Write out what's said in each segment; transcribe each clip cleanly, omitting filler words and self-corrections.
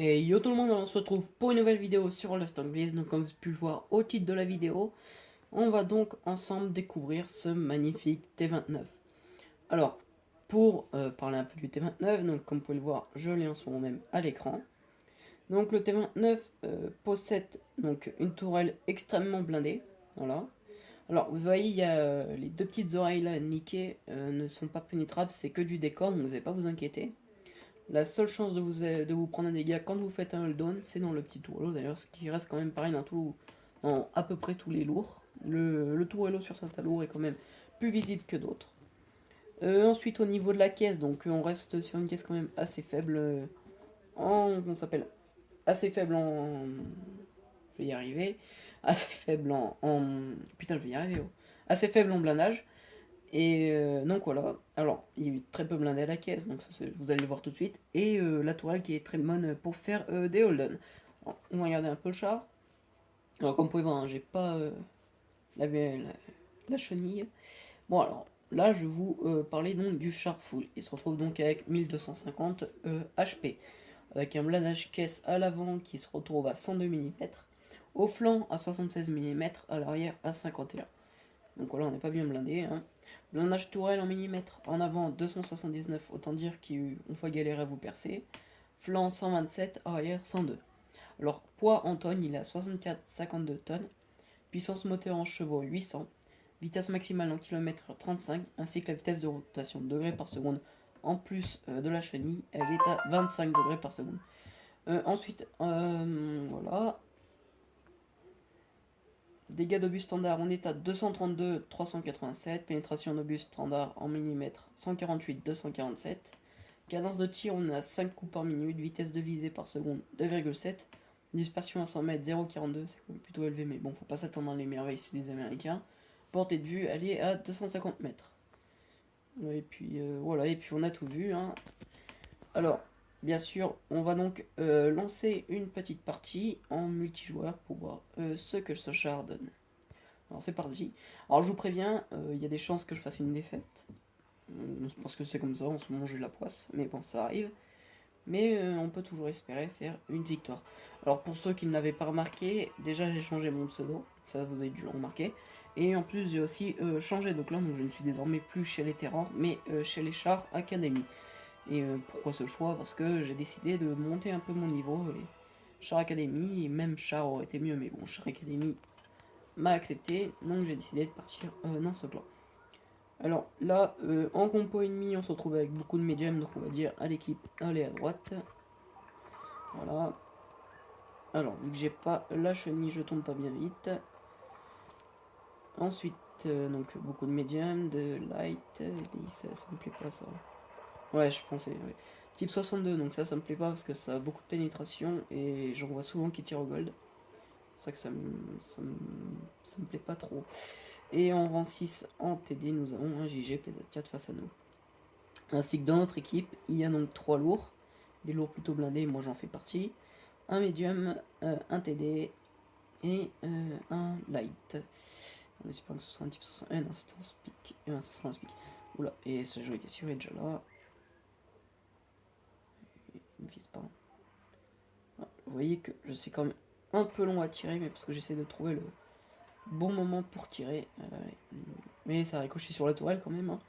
Et yo tout le monde, on se retrouve pour une nouvelle vidéo sur Lost Tank Blaze. Donc comme vous avez pu le voir au titre de la vidéo, on va donc ensemble découvrir ce magnifique T29. Alors, pour parler un peu du T29, donc comme vous pouvez le voir, je l'ai en ce moment même à l'écran. Donc le T29 possède donc une tourelle extrêmement blindée. Voilà. Alors vous voyez, il y a les deux petites oreilles là de Mickey ne sont pas pénétrables, c'est que du décor, donc vous n'avez pas à vous inquiéter. La seule chance de vous prendre un dégât quand vous faites un hold-down, c'est dans le petit tourello d'ailleurs, ce qui reste quand même pareil dans à peu près tous les lourds. Le tourello sur certains lourds est quand même plus visible que d'autres. Ensuite au niveau de la caisse, donc on reste sur une caisse quand même assez faible on s'appelle assez faible en... Je vais y arriver. Assez faible putain je vais y arriver. Oh. Assez faible en blindage. Et donc voilà, alors il est très peu blindé à la caisse, donc ça, vous allez le voir tout de suite. Et la tourelle qui est très bonne pour faire des hold on va regarder un peu le char. Alors comme vous pouvez voir, hein, j'ai pas la chenille. Bon alors, là je vais vous parler donc du char full. Il se retrouve donc avec 1250 HP. Avec un blindage caisse à l'avant qui se retrouve à 102 mm. Au flanc à 76 mm, à l'arrière à 51. Donc voilà, on n'est pas bien blindé. Hein. Blindage tourelle en millimètres en avant 279, autant dire qu'on va galérer à vous percer. Flanc 127, arrière 102. Alors poids en tonnes, il est à 64,52 tonnes. Puissance moteur en chevaux 800. Vitesse maximale en kilomètres 35, ainsi que la vitesse de rotation degrés par seconde. En plus de la chenille, elle est à 25 degrés par seconde. Ensuite, voilà. Dégâts d'obus standard, on est à 232 387. Pénétration d'obus standard en millimètres 148 247. Cadence de tir, on est à 5 coups par minute. Vitesse de visée par seconde 2,7. Dispersion à 100 mètres 0,42. C'est quand même plutôt élevé, mais bon, faut pas s'attendre dans les merveilles, c'est les Américains. Portée de vue, elle est à 250 mètres. Et puis voilà, et puis on a tout vu. Hein. Alors, bien sûr, on va donc lancer une petite partie en multijoueur pour voir ce que ce char donne. Alors c'est parti. Alors je vous préviens, il y a des chances que je fasse une défaite. Parce que c'est comme ça, en ce moment j'ai de la poisse, mais bon ça arrive. Mais on peut toujours espérer faire une victoire. Alors pour ceux qui ne l'avaient pas remarqué, déjà j'ai changé mon pseudo, ça vous avez dû le remarquer. Et en plus j'ai aussi changé de clan, donc je ne suis désormais plus chez les Terrors, mais chez les Chars Academy. Et pourquoi ce choix? Parce que j'ai décidé de monter un peu mon niveau. Et Char Academy, et même Char aurait été mieux, mais bon, Char Academy m'a accepté, donc j'ai décidé de partir dans ce clan. Alors là, en compo ennemi, on se retrouve avec beaucoup de médiums, donc on va dire à l'équipe, allez à droite. Voilà. Alors, vu que j'ai pas la chenille, je tombe pas bien vite. Ensuite, donc beaucoup de médiums, de light, ça me plaît pas ça. Ouais, je pensais, ouais. Type 62, donc ça me plaît pas parce que ça a beaucoup de pénétration et j'en vois souvent qui tirent au gold. C'est ça que ça me plaît pas trop. Et en rang 6, en TD, nous avons un JG PZ4 face à nous. Ainsi que dans notre équipe, il y a donc 3 lourds. Des lourds plutôt blindés, moi j'en fais partie. Un médium, un TD et un light. On espère que ce sera un type 60. Non, c'est un speak. Ce sera un speak. Oula, et ce jeu était sûr, il est déjà là. Il me vise pas. Ah, vous voyez que je suis quand même un peu long à tirer, mais parce que j'essaie de trouver le bon moment pour tirer. Mais ça ricochet sur la tourelle quand même. Hein.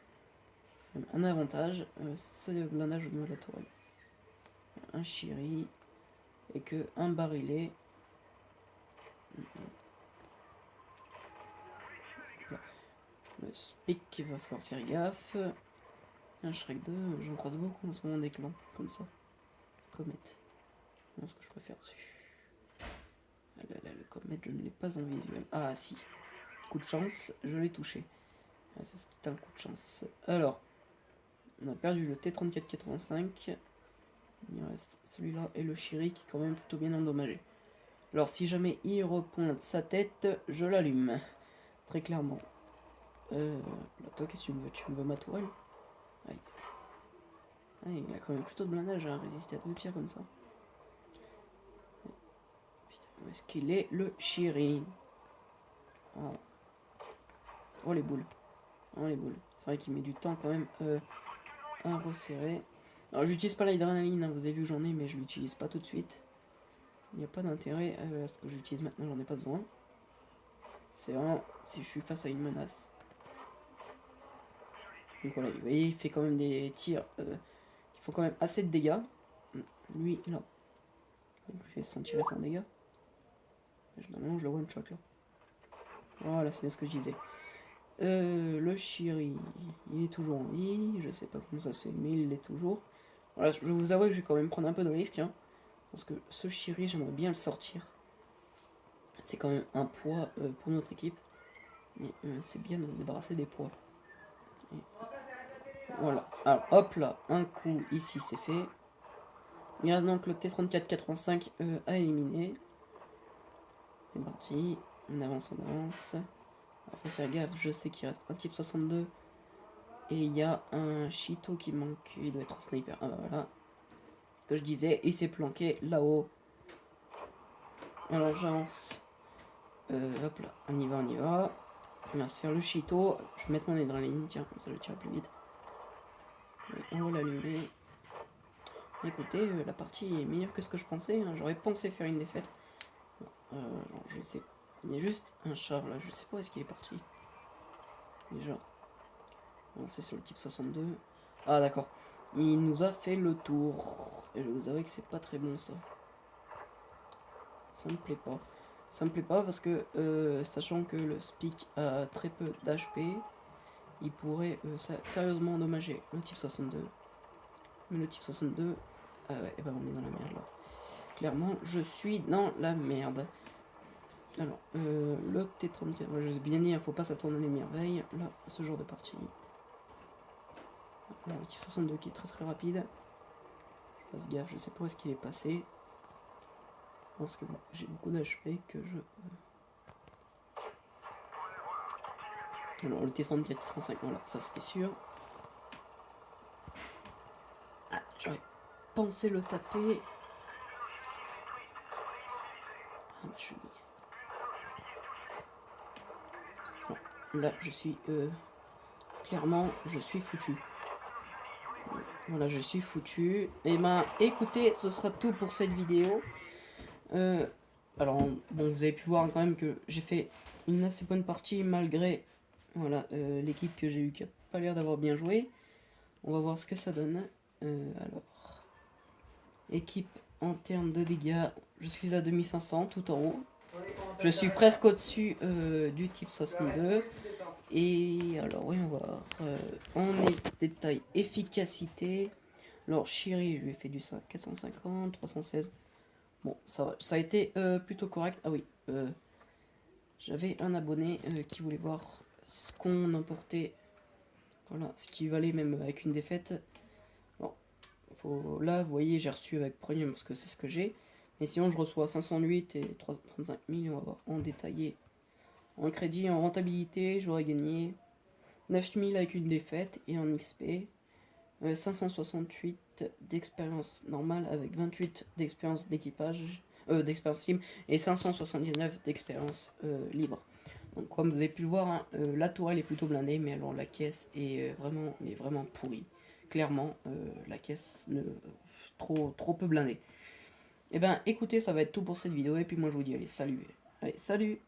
Un avantage, c'est le blindage au niveau de la tourelle. Un chiri et que un barillet. Le speak, il va falloir faire gaffe. Un Shrek 2, j'en croise beaucoup en ce moment des clans, comme ça. Comète. Non, ce que je préfère dessus. Ah là là, le comète, je ne l'ai pas en visuel. Ah si. Coup de chance, je l'ai touché. Ah, ça c'était un coup de chance. Alors, on a perdu le T3485. Il reste celui-là et le Shiri qui est quand même plutôt bien endommagé. Alors si jamais il repointe sa tête, je l'allume. Très clairement. Là, toi, qu'est-ce que tu me veux? Tu me veux ma tourelle? Aïe. Ah, il a quand même plutôt de blindage à résister à 2 tirs comme ça. Putain, où est-ce qu'il est le Shiri? Oh. Les boules. Oh les boules. C'est vrai qu'il met du temps quand même à resserrer. Alors j'utilise pas l'adrénaline, hein, vous avez vu j'en ai, mais je l'utilise pas tout de suite. Il n'y a pas d'intérêt à ce que j'utilise maintenant, j'en ai pas besoin. C'est vraiment si je suis face à une menace. Donc voilà, vous voyez, il fait quand même des tirs qui font quand même assez de dégâts. Lui, là, il fait 100 tirer sans dégâts. Normalement, je le one shot là. Voilà, c'est bien ce que je disais. Le Shiri, il est toujours en vie. Je sais pas comment ça se fait, mais il l'est toujours. Voilà, je vous avoue que je vais quand même prendre un peu de risque. Hein, parce que ce Shiri, j'aimerais bien le sortir. C'est quand même un poids pour notre équipe. C'est bien de se débarrasser des poids. Et voilà. Alors hop là, un coup ici c'est fait. Il reste donc le T3485 à éliminer. C'est parti. On avance, on avance. Faut faire gaffe, je sais qu'il reste un type 62. Et il y a un Cheeto qui manque. Il doit être sniper. Ah bah voilà. Ce que je disais, il s'est planqué là-haut. Alors j'avance. Hop là, on y va, on y va. On va se faire le Cheeto. Je vais mettre mon adrénaline, tiens, comme ça le tire plus vite. Et on va l'allumer. Écoutez, la partie est meilleure que ce que je pensais. Hein. J'aurais pensé faire une défaite. Je sais. Il y a juste un char là. Je sais pas où est-ce qu'il est parti. Déjà. C'est sur le type 62. Ah d'accord. Il nous a fait le tour. Et je vous avoue que c'est pas très bon ça. Ça me plaît pas. Ça me plaît pas parce que, sachant que le Speak a très peu d'HP, il pourrait sérieusement endommager le type 62. Mais le type 62, ah ouais, et ben on est dans la merde là. Clairement, je suis dans la merde. Alors, le T34, ouais, je vous ai bien dit, il ne faut pas s'attendre à des merveilles. Là, ce genre de partie. Alors, le type 62 qui est très très rapide. Je fasse gaffe, je sais pas où est-ce qu'il est passé. Je pense que j'ai beaucoup d'HP que je... Alors, le T34-35, voilà, ça c'était sûr. Ah, j'aurais pensé le taper. Ah, ma chenille. Bon, là, je suis... clairement, je suis foutu. Voilà, je suis foutu. Et ben, écoutez, ce sera tout pour cette vidéo. Alors, bon, vous avez pu voir quand même que j'ai fait une assez bonne partie malgré voilà, l'équipe que j'ai eu qui a pas l'air d'avoir bien joué. On va voir ce que ça donne. Alors, équipe en termes de dégâts, je suis à 2500 tout en haut. Je suis presque au-dessus du type 62. Et alors, oui, on va voir. En détail, efficacité. Alors, Shiri, je lui ai fait du 450, 316. Bon, ça va. Ça a été plutôt correct. Ah oui, j'avais un abonné qui voulait voir ce qu'on emportait. Voilà, ce qui valait même avec une défaite. Bon, là, vous voyez, j'ai reçu avec Premium parce que c'est ce que j'ai. Mais sinon, je reçois 508 et 35 000. On va voir en détaillé. En crédit, en rentabilité, j'aurais gagné 9000 avec une défaite. Et en XP, 568 d'expérience normale avec 28 d'expérience d'équipage, d'expérience team et 579 d'expérience libre. Donc comme vous avez pu le voir, hein, la tourelle est plutôt blindée, mais alors la caisse est vraiment pourrie. Clairement, la caisse trop peu blindée. Et ben écoutez, ça va être tout pour cette vidéo et puis moi je vous dis allez salut. Allez salut.